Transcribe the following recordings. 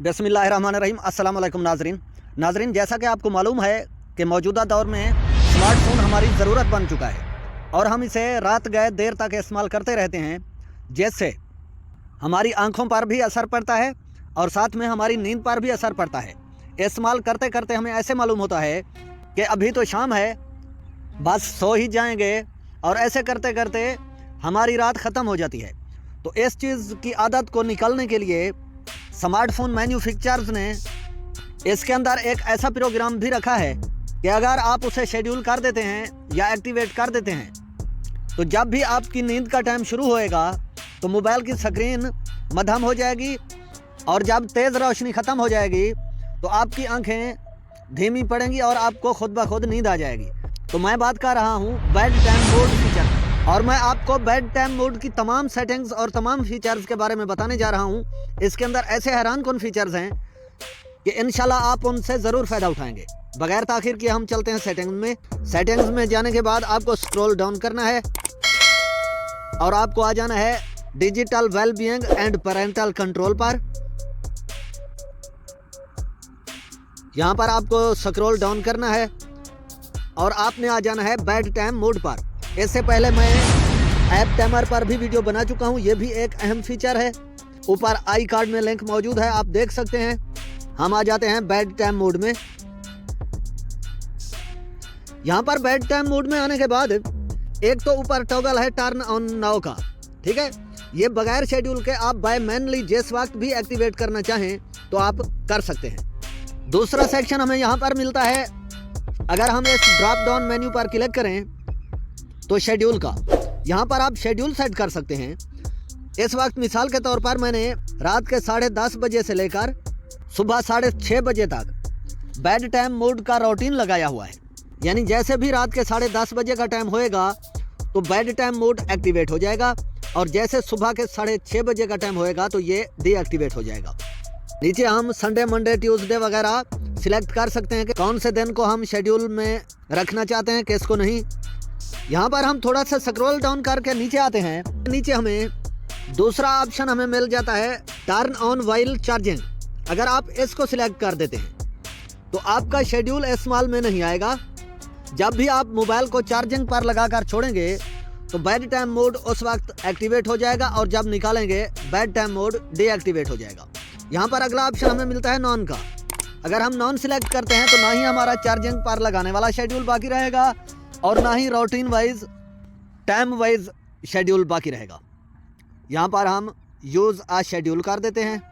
बिस्मिल्लाहिर्रहमानिर्रहीम। अस्सलाम वालेकुम नाजरीन, जैसा कि आपको मालूम है कि मौजूदा दौर में स्मार्टफोन हमारी ज़रूरत बन चुका है और हम इसे रात गए देर तक इस्तेमाल करते रहते हैं, जिससे हमारी आंखों पर भी असर पड़ता है और साथ में हमारी नींद पर भी असर पड़ता है। इस्तेमाल करते करते हमें ऐसे मालूम होता है कि अभी तो शाम है, बस सो ही जाएंगे, और ऐसे करते करते हमारी रात ख़त्म हो जाती है। तो इस चीज़ की आदत को निकालने के लिए स्मार्टफोन मैन्युफैक्चरर्स ने इसके अंदर एक ऐसा प्रोग्राम भी रखा है कि अगर आप उसे शेड्यूल कर देते हैं या एक्टिवेट कर देते हैं, तो जब भी आपकी नींद का टाइम शुरू होएगा तो मोबाइल की स्क्रीन मध्यम हो जाएगी, और जब तेज़ रोशनी ख़त्म हो जाएगी तो आपकी आंखें धीमी पड़ेंगी और आपको खुद ब खुद नींद आ जाएगी। तो मैं बात कर रहा हूँ बेड टाइम मोड फीचर, और मैं आपको बेड टाइम मोड की तमाम सेटिंग्स और तमाम फीचर्स के बारे में बताने जा रहा हूँ। इसके अंदर ऐसे हैरान कौन फीचर्स हैं कि इंशाल्लाह आप उनसे ज़रूर फ़ायदा उठाएंगे। बगैर ताखिर किए हम चलते हैं सेटिंग्स में जाने के बाद आपको स्क्रॉल डाउन करना है और आपको आ जाना है digital wellbeing and parental control पर। यहाँ पर आपको स्क्रॉल डाउन करना है और आपने आ जाना है बेड टाइम मोड पर। इससे पहले मैं ऐप टाइमर पर भी वीडियो बना चुका हूँ, ये भी एक अहम फीचर है। ऊपर आई कार्ड में लिंक मौजूद है, आप देख सकते हैं। हम आ जाते हैं बेड टाइम मोड में। यहाँ पर बेड टाइम मोड में आने के बाद एक तो ऊपर टॉगल है टर्न ऑन नाउ का, ठीक है। ये बगैर शेड्यूल के आप बाय मैनुअली जिस वक्त भी एक्टिवेट करना चाहें तो आप कर सकते हैं। दूसरा सेक्शन हमें यहाँ पर मिलता है, अगर हम इस ड्रॉप डाउन मेन्यू पर क्लिक करें तो शेड्यूल का, यहाँ पर आप शेड्यूल सेट कर सकते हैं। इस वक्त मिसाल के तौर पर मैंने रात के 10:30 बजे से लेकर सुबह 6:30 बजे तक बेड टाइम मोड का रूटीन लगाया हुआ है। यानी जैसे भी रात के 10:30 बजे का टाइम होएगा तो बेड टाइम मोड एक्टिवेट हो जाएगा, और जैसे सुबह के 6:30 बजे का टाइम होएगा तो ये डीएक्टिवेट हो जाएगा। नीचे हम संडे, मंडे, ट्यूसडे वगैरह सिलेक्ट कर सकते हैं कि कौन से दिन को हम शेड्यूल में रखना चाहते हैं, किसको नहीं। यहाँ पर हम थोड़ा सा स्क्रॉल डाउन करके नीचे आते हैं। नीचे हमें दूसरा ऑप्शन हमें मिल जाता है टर्न ऑन व्हाइल चार्जिंग। अगर आप इसको सिलेक्ट कर देते हैं तो आपका शेड्यूल इस्तेमाल में नहीं आएगा। जब भी आप मोबाइल को चार्जिंग पर लगाकर छोड़ेंगे तो बेड टाइम मोड उस वक्त एक्टिवेट हो जाएगा, और जब निकालेंगे बेड टाइम मोड डीएक्टिवेट हो जाएगा। यहाँ पर अगला ऑप्शन हमें मिलता है नॉन का। अगर हम नॉन सिलेक्ट करते हैं तो ना ही हमारा चार्जिंग पर लगाने वाला शेड्यूल बाकी रहेगा और ना ही routine wise time wise schedule बाकी रहेगा। यहाँ पर हम यूज़ आ शेड्यूल कर देते हैं।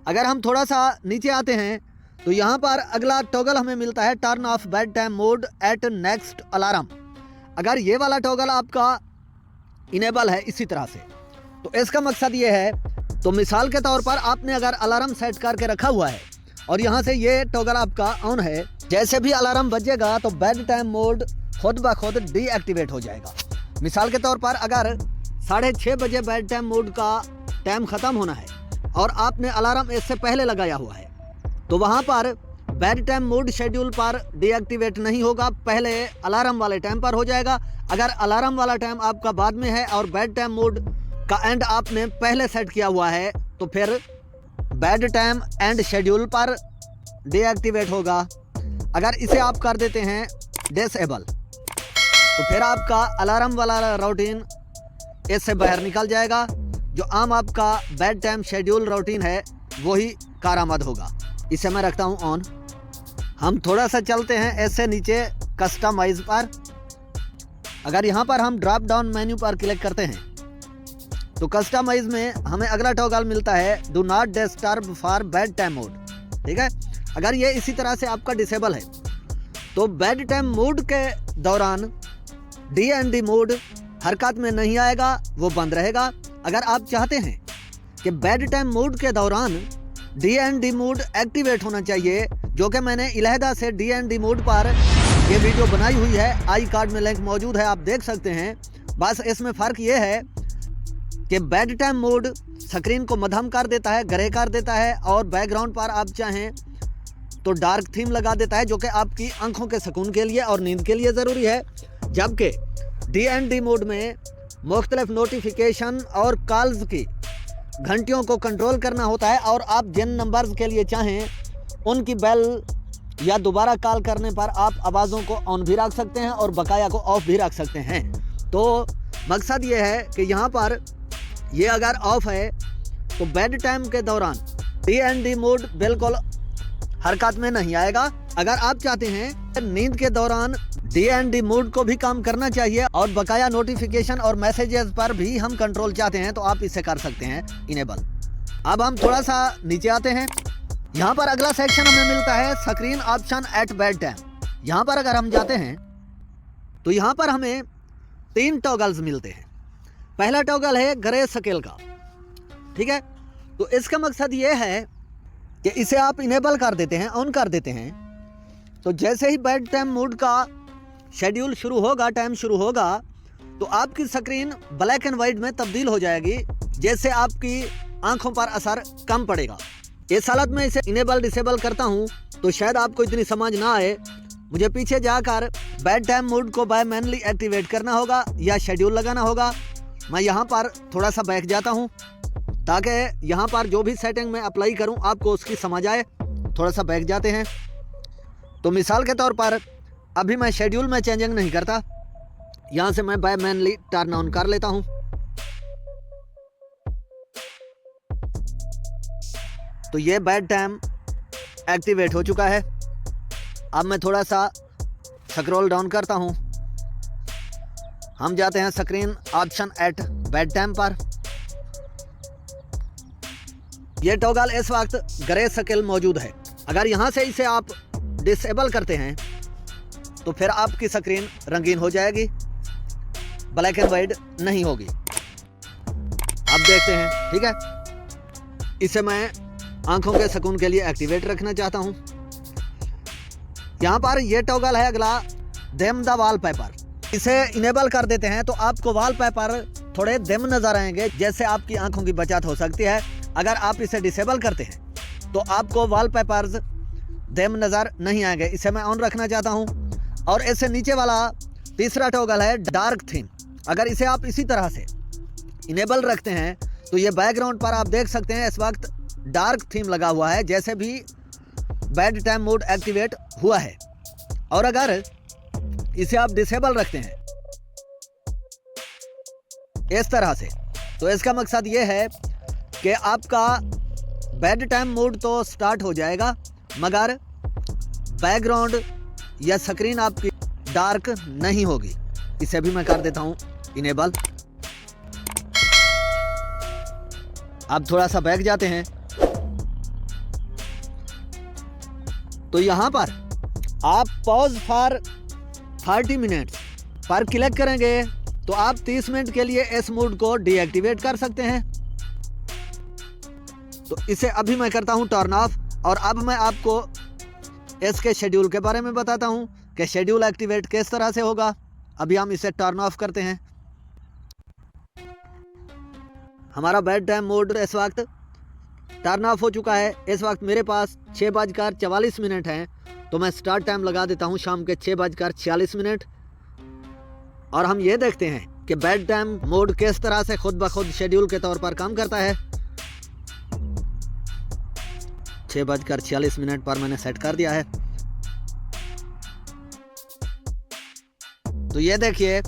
अगर हम थोड़ा सा नीचे आते हैं तो यहाँ पर अगला टॉगल हमें मिलता है turn off bed time mode eight next alarm. अगर ये वाला टॉगल आपका इनेबल है इसी तरह से, तो इसका मकसद ये है, तो मिसाल के तौर पर आपने अगर अलार्म सेट करके रखा हुआ है और यहाँ से ये टॉगल आपका ऑन है, जैसे भी अलार्म बजेगा तो बेड टाइम मोड खुद ब खुद डीएक्टिवेट हो जाएगा। मिसाल के तौर पर अगर 6:30 बजे बेड टाइम मोड का टाइम ख़त्म होना है और आपने अलार्म इससे पहले लगाया हुआ है, तो वहाँ पर बेड टाइम मोड शेड्यूल पर डीएक्टिवेट नहीं होगा, पहले अलार्म वाले टाइम पर हो जाएगा। अगर अलार्म वाला टाइम आपका बाद में है और बेड टाइम मोड का एंड आपने पहले सेट किया हुआ है, तो फिर बेड टाइम एंड शेड्यूल पर डीएक्टिवेट होगा। अगर इसे आप कर देते हैं डिसेबल, तो फिर आपका अलार्म वाला रूटीन इससे बाहर निकल जाएगा। जो आम आपका बेड टाइम शेड्यूल रूटीन है वही कारआमद होगा। इसे मैं रखता हूँ ऑन। हम थोड़ा सा चलते हैं ऐसे नीचे कस्टमाइज पर। अगर यहाँ पर हम ड्रॉप डाउन मेन्यू पर क्लिक करते हैं तो कस्टमाइज में हमें अगला टॉगल मिलता है do not disturb for bed time mode, ठीक है। अगर ये इसी तरह से आपका डिसेबल है तो बेड टाइम मोड के दौरान डी मोड हरकत में नहीं आएगा, वो बंद रहेगा। अगर आप चाहते हैं कि बेड टाइम मोड के दौरान डी मोड एक्टिवेट होना चाहिए, जो कि मैंने इलाहदा से डी मोड पर ये वीडियो बनाई हुई है, आई कार्ड में लिंक मौजूद है, आप देख सकते हैं। बस इसमें फ़र्क ये है कि बेड टाइम मोड स्क्रीन को मध्यम कर देता है, ग्रे कर देता है, और बैकग्राउंड पर आप चाहें तो डार्क थीम लगा देता है, जो कि आपकी आंखों के सुकून के लिए और नींद के लिए ज़रूरी है। जबकि डी मोड में मुख्तलिफ नोटिफिकेशन और कॉल्स की घंटियों को कंट्रोल करना होता है और आप जिन नंबर्स के लिए चाहें उनकी बेल या दोबारा कॉल करने पर आप आवाज़ों को ऑन भी रख सकते हैं और बकाया को ऑफ भी रख सकते हैं। तो मकसद ये है कि यहाँ पर ये अगर ऑफ है तो बेड टाइम के दौरान DND मोड बिल्कुल हरकत में नहीं आएगा। अगर आप चाहते हैं नींद के दौरान DND मोड को भी काम करना चाहिए और बकाया नोटिफिकेशन और मैसेजेस पर भी हम कंट्रोल चाहते हैं तो आप इसे कर सकते हैं इनेबल। अब हम थोड़ा सा नीचे आते हैं। यहाँ पर अगला सेक्शन हमें मिलता है screen option at bed time. यहाँ पर अगर हम जाते हैं तो यहाँ पर हमें 3 टॉगल्स मिलते हैं। पहला टॉगल है ग्रे स्केल का, ठीक है। तो इसका मकसद ये है कि इसे आप इनेबल कर देते हैं, ऑन कर देते हैं, तो जैसे ही बेड टाइम मोड का शेड्यूल शुरू होगा, टाइम शुरू होगा, तो आपकी स्क्रीन ब्लैक एंड वाइट में तब्दील हो जाएगी, जैसे आपकी आंखों पर असर कम पड़ेगा। इस हालत में इसे इनेबल डिसेबल करता हूं तो शायद आपको इतनी समझ ना आए। मुझे पीछे जाकर बेड टाइम मोड को बाय मैनुअली एक्टिवेट करना होगा या शेड्यूल लगाना होगा। मैं यहाँ पर थोड़ा सा बैठ जाता हूँ ताकि यहाँ पर जो भी सेटिंग मैं अप्लाई करूँ आपको उसकी समझ आए। थोड़ा सा बैठ जाते हैं। तो मिसाल के तौर पर अभी मैं शेड्यूल में चेंजिंग नहीं करता, यहाँ से मैं बाय मैनुअली टर्न ऑन कर लेता हूँ। तो ये बेड टाइम एक्टिवेट हो चुका है। अब मैं थोड़ा सा स्क्रॉल डाउन करता हूँ। हम जाते हैं screen option at bed time पर। यह टॉगल इस वक्त ग्रे स्केल मौजूद है। अगर यहाँ से इसे आप डिसेबल करते हैं तो फिर आपकी स्क्रीन रंगीन हो जाएगी, ब्लैक एंड वाइट नहीं होगी। अब देखते हैं, ठीक है। इसे मैं आंखों के सुकून के लिए एक्टिवेट रखना चाहता हूँ। यहाँ पर यह टॉगल है अगला डिम द वॉलपेपर। इसे इनेबल कर देते हैं तो आपको वॉलपेपर थोड़े डिम नजर आएंगे, जैसे आपकी आंखों की बचत हो सकती है। अगर आप इसे डिसेबल करते हैं तो आपको वॉलपेपर्स डिम नजर नहीं आएंगे। इसे मैं ऑन रखना चाहता हूँ। और इससे नीचे वाला तीसरा टॉगल है डार्क थीम। अगर इसे आप इसी तरह से इनेबल रखते हैं तो ये बैकग्राउंड पर आप देख सकते हैं इस वक्त डार्क थीम लगा हुआ है, जैसे भी बेड टाइम मोड एक्टिवेट हुआ है। और अगर इसे आप डिसेबल रखते हैं इस तरह से, तो इसका मकसद ये है कि आपका बेड टाइम मोड तो स्टार्ट हो जाएगा, मगर बैकग्राउंड या स्क्रीन आपकी डार्क नहीं होगी। इसे भी मैं कर देता हूं इनेबल। अब थोड़ा सा बैक जाते हैं तो यहां पर आप पॉज फॉर 30 मिनट्स पर क्लिक करेंगे तो आप 30 मिनट के लिए इस मोड को डीएक्टिवेट कर सकते हैं। तो इसे अभी मैं करता हूं टर्न ऑफ। और अब मैं आपको इसके शेड्यूल के बारे में बताता हूं कि शेड्यूल एक्टिवेट किस तरह से होगा। अभी हम इसे टर्न ऑफ करते हैं। हमारा बेड टाइम मोड इस वक्त टर्न ऑफ हो चुका है। इस वक्त मेरे पास 6:44 हैं, तो मैं स्टार्ट टाइम लगा देता हूं शाम के 6:46। और हम ये देखते हैं कि बेड टाइम मोड किस तरह से खुद ब खुद शेड्यूल के तौर पर काम करता है। 6:46 पर मैंने सेट कर दिया है। तो ये देखिए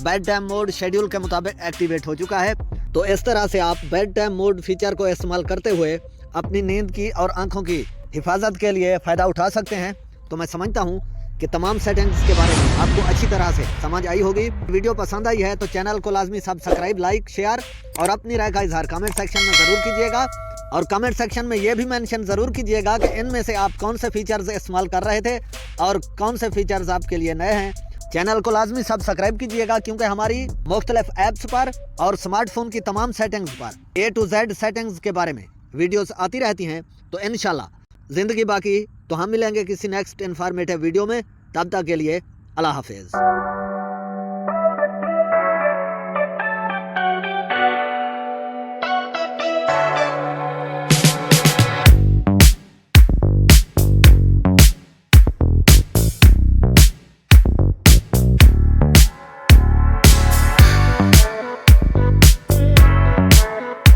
बेड टाइम मोड शेड्यूल के मुताबिक एक्टिवेट हो चुका है। तो इस तरह से आप बेड टाइम मोड फीचर को इस्तेमाल करते हुए अपनी नींद की और आंखों की हिफाजत के लिए फ़ायदा उठा सकते हैं। तो मैं समझता हूं कि तमाम सेटिंग्स के बारे में आपको अच्छी तरह से समझ आई होगी। वीडियो पसंद आई है तो चैनल को लाजमी सब्सक्राइब, लाइक, शेयर और अपनी राय का इजहार कमेंट सेक्शन में ज़रूर कीजिएगा। और कमेंट सेक्शन में ये भी मेंशन ज़रूर कीजिएगा कि इनमें से आप कौन से फीचर्स इस्तेमाल कर रहे थे और कौन से फीचर्स आपके लिए नए हैं। चैनल को लाजमी सब्सक्राइब कीजिएगा क्योंकि हमारी मुख्तलिफ ऐप्स पर और स्मार्टफोन की तमाम सेटिंग्स पर A to Z सेटिंग्स के बारे में वीडियोस आती रहती हैं। तो इंशाल्लाह ज़िंदगी बाकी। तो हम मिलेंगे किसी नेक्स्ट इन्फॉर्मेटिव वीडियो में। तब तक के लिए अल्लाह हाफिज़।